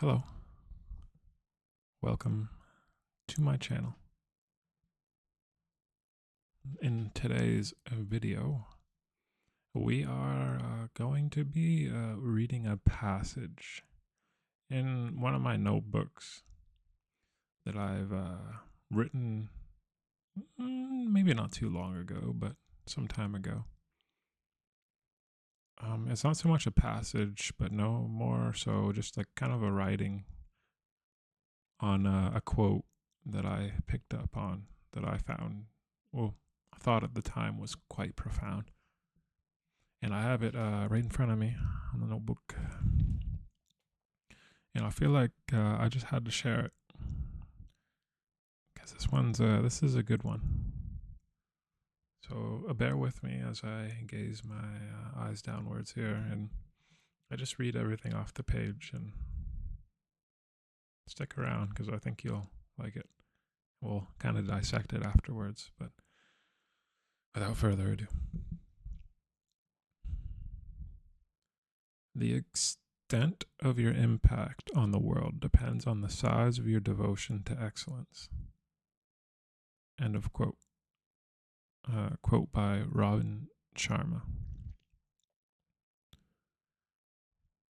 Hello, welcome to my channel. In today's video, we are going to be reading a passage in one of my notebooks that I've written maybe not too long ago, but some time ago. It's not so much a passage, but no more so just like kind of a writing on a quote that I picked up on that I found, well, I thought at the time was quite profound. And I have it right in front of me on the notebook. And I feel like I just had to share it because this is a good one. So bear with me as I gaze my eyes downwards here, and I just read everything off the page and stick around because I think you'll like it. We'll kind of dissect it afterwards, but without further ado. The extent of your impact on the world depends on the size of your devotion to excellence. End of quote. Quote by Robin Sharma.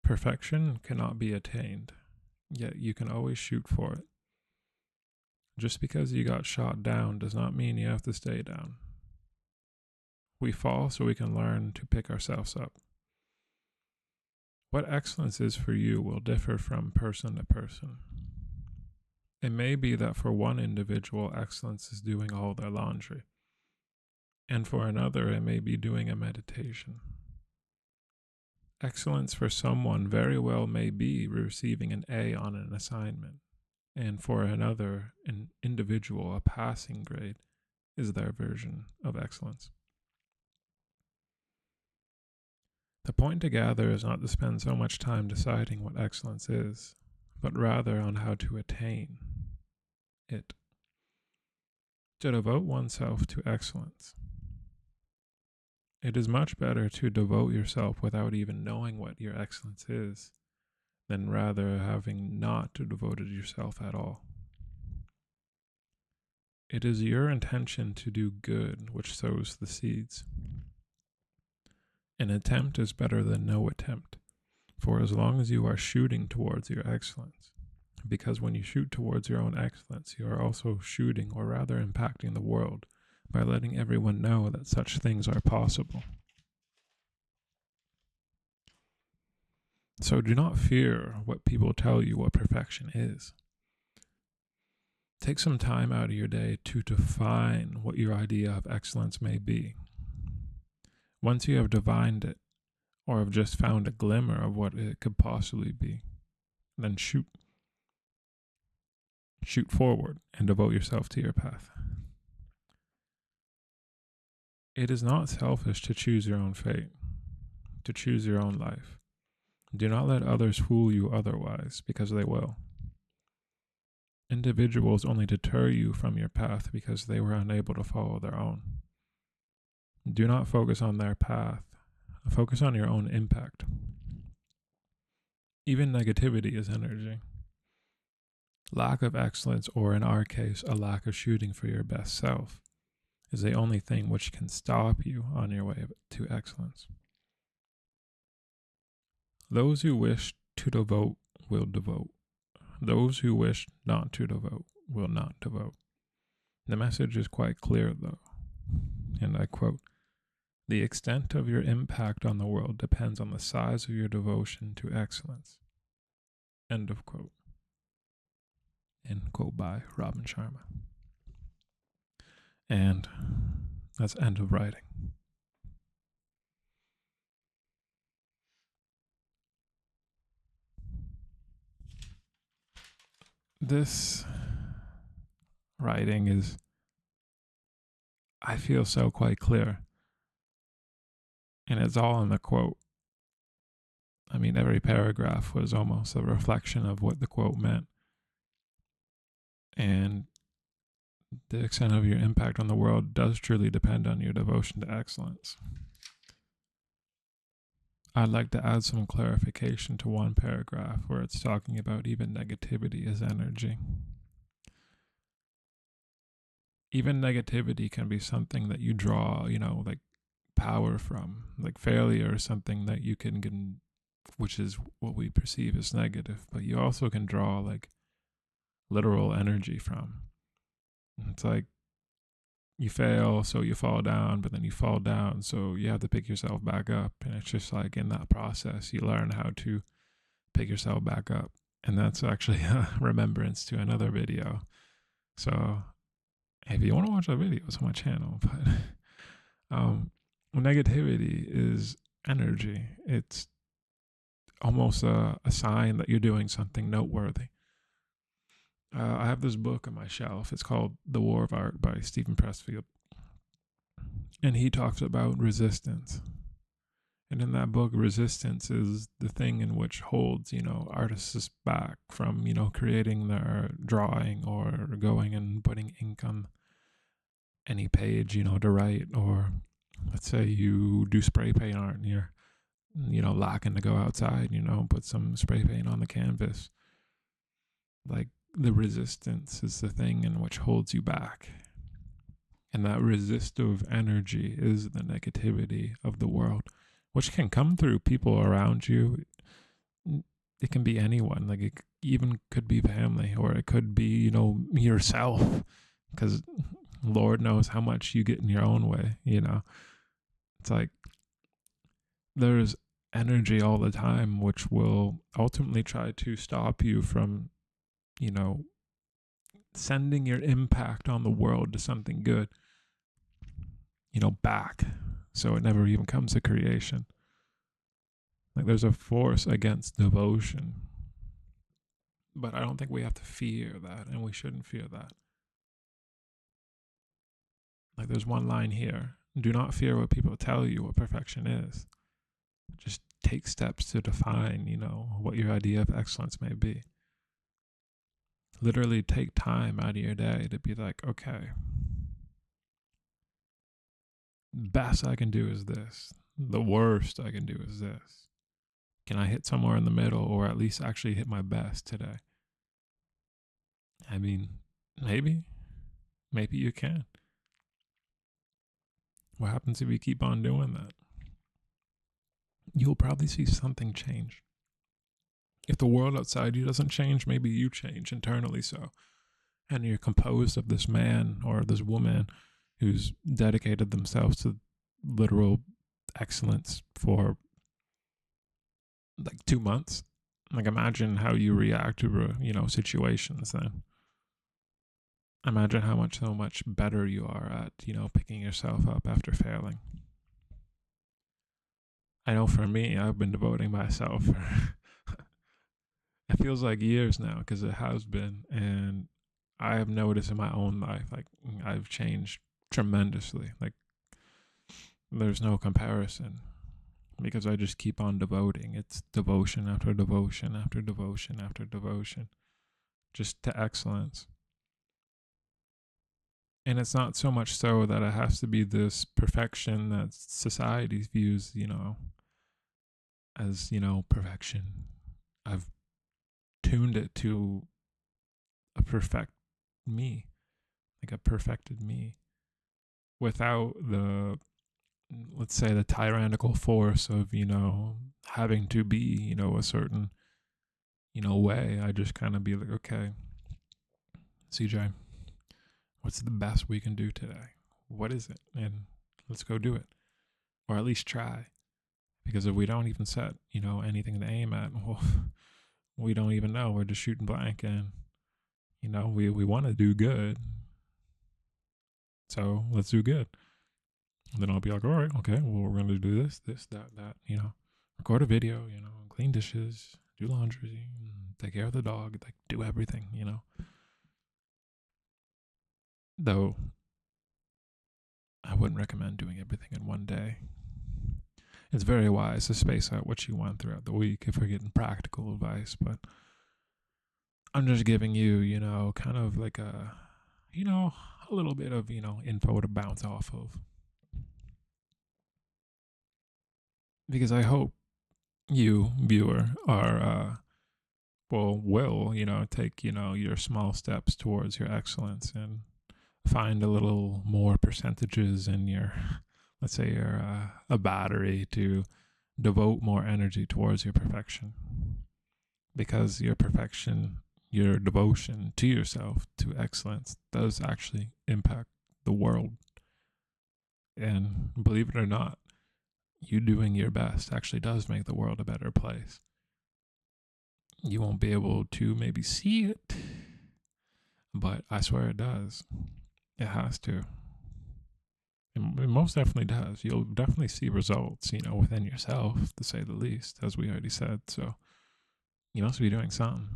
Perfection cannot be attained, yet you can always shoot for it. Just because you got shot down does not mean you have to stay down. We fall so we can learn to pick ourselves up. What excellence is for you will differ from person to person. It may be that for one individual, excellence is doing all their laundry, and for another, it may be doing a meditation. Excellence for someone very well may be receiving an A on an assignment, and for another, an individual, a passing grade is their version of excellence. The point to gather is not to spend so much time deciding what excellence is, but rather on how to attain it. To devote oneself to excellence. It is much better to devote yourself without even knowing what your excellence is, than rather having not to devote yourself at all. It is your intention to do good which sows the seeds. An attempt is better than no attempt, for as long as you are shooting towards your excellence, because when you shoot towards your own excellence, you are also shooting, or rather impacting the world, by letting everyone know that such things are possible. So do not fear what people tell you what perfection is. Take some time out of your day to define what your idea of excellence may be. Once you have divined it, or have just found a glimmer of what it could possibly be, then shoot. Shoot forward and devote yourself to your path. It is not selfish to choose your own fate, to choose your own life. Do not let others fool you otherwise, because they will. Individuals only deter you from your path because they were unable to follow their own. Do not focus on their path, focus on your own impact. Even negativity is energy. Lack of excellence, or in our case, a lack of shooting for your best self, is the only thing which can stop you on your way to excellence. Those who wish to devote will devote. Those who wish not to devote will not devote. The message is quite clear, though, and I quote, "The extent of your impact on the world depends on the size of your devotion to excellence." End of quote. End quote by Robin Sharma. And that's end of writing. This writing is, I feel, so quite clear. And it's all in the quote. I mean, every paragraph was almost a reflection of what the quote meant. And the extent of your impact on the world does truly depend on your devotion to excellence. I'd like to add some clarification to one paragraph where it's talking about even negativity as energy. Even negativity can be something that you draw, like power from, like failure or something that you can get, which is what we perceive as negative, but you also can draw like literal energy from. It's like you fail, so you fall down, but then you fall down, so you have to pick yourself back up. And it's just like in that process, you learn how to pick yourself back up. And that's actually a remembrance to another video. So if you want to watch the video, it's on my channel. But negativity is energy. It's almost a sign that you're doing something noteworthy. I have this book on my shelf. It's called The War of Art by Stephen Pressfield. And he talks about resistance. And in that book, resistance is the thing in which holds, artists back from, creating their drawing or going and putting ink on any page, to write. Or let's say you do spray paint art and you're, lacking to go outside, put some spray paint on the canvas. Like the resistance is the thing in which holds you back. And that resistive energy is the negativity of the world, which can come through people around you. It can be anyone. Like it even could be family, or it could be, yourself, because Lord knows how much you get in your own way, It's like there's energy all the time, which will ultimately try to stop you from, sending your impact on the world to something good, back. So it never even comes to creation. Like there's a force against devotion. But I don't think we have to fear that, and we shouldn't fear that. Like there's one line here: do not fear what people tell you what perfection is. Just take steps to define, what your idea of excellence may be. Literally take time out of your day to be like, okay, best I can do is this. The worst I can do is this. Can I hit somewhere in the middle, or at least actually hit my best today? I mean, maybe you can. What happens if you keep on doing that? You'll probably see something change. If the world outside you doesn't change, maybe you change internally so. And you're composed of this man or this woman who's dedicated themselves to literal excellence for like 2 months. Like imagine how you react to, situations then. Imagine so much better you are at, picking yourself up after failing. I know for me, I've been devoting myself for it feels like years now, because it has been. And I have noticed in my own life, like I've changed tremendously. Like there's no comparison, because I just keep on devoting. It's devotion after devotion after devotion after devotion, just to excellence. And it's not so much so that it has to be this perfection that society views, as, perfection. I've tuned it to a perfect me, like a perfected me, without the, let's say, the tyrannical force of, having to be, a certain, way. I just kind of be like, okay, CJ, what's the best we can do today? What is it? And let's go do it. Or at least try. Because if we don't even set, anything to aim at, well, we don't even know. We're just shooting blank, and, we want to do good. So let's do good. And then I'll be like, all right, okay, well, we're going to do this, that, record a video, clean dishes, do laundry, take care of the dog, like do everything, Though I wouldn't recommend doing everything in one day. It's very wise to space out what you want throughout the week if we're getting practical advice, but I'm just giving you, kind of like a little bit of, info to bounce off of. Because I hope you, viewer, are will take your small steps towards your excellence and find a little more percentages in your, let's say, your a battery to devote more energy towards your perfection, because your perfection, your devotion to yourself, to excellence, does actually impact the world. And believe it or not, you doing your best actually does make the world a better place. You won't be able to maybe see it, but I swear it does. It has to. It most definitely does. You'll definitely see results, within yourself, to say the least, as we already said. So you must be doing something.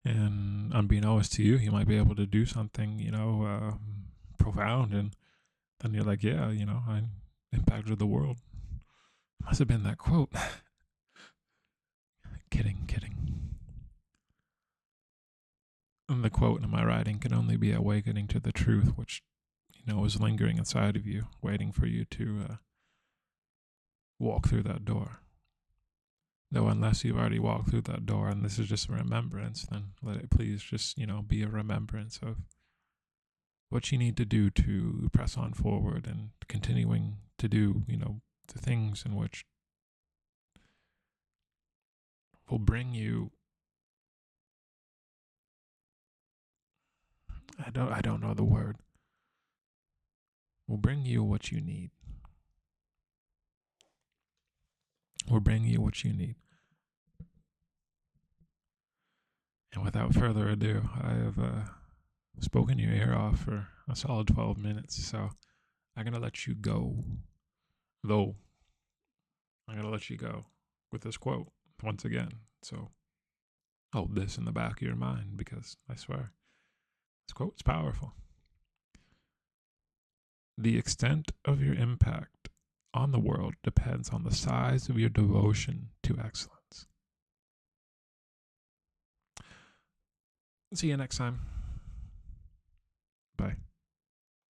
And unbeknownst to you, you might be able to do something, profound. And then you're like, yeah, I impacted the world. Must have been that quote. Kidding, kidding. And the quote in my writing can only be awakening to the truth, which, is lingering inside of you, waiting for you to walk through that door. Though, unless you've already walked through that door and this is just a remembrance, then let it please just, be a remembrance of what you need to do to press on forward and continuing to do, the things in which will bring you. I don't know the word. Will bring you what you need. Will bring you what you need. And without further ado, I have spoken your ear off for a solid 12 minutes. So I'm going to let you go. Though, I'm going to let you go with this quote once again. So hold this in the back of your mind, because I swear, this quote's powerful. The extent of your impact on the world depends on the size of your devotion to excellence. See you next time. Bye.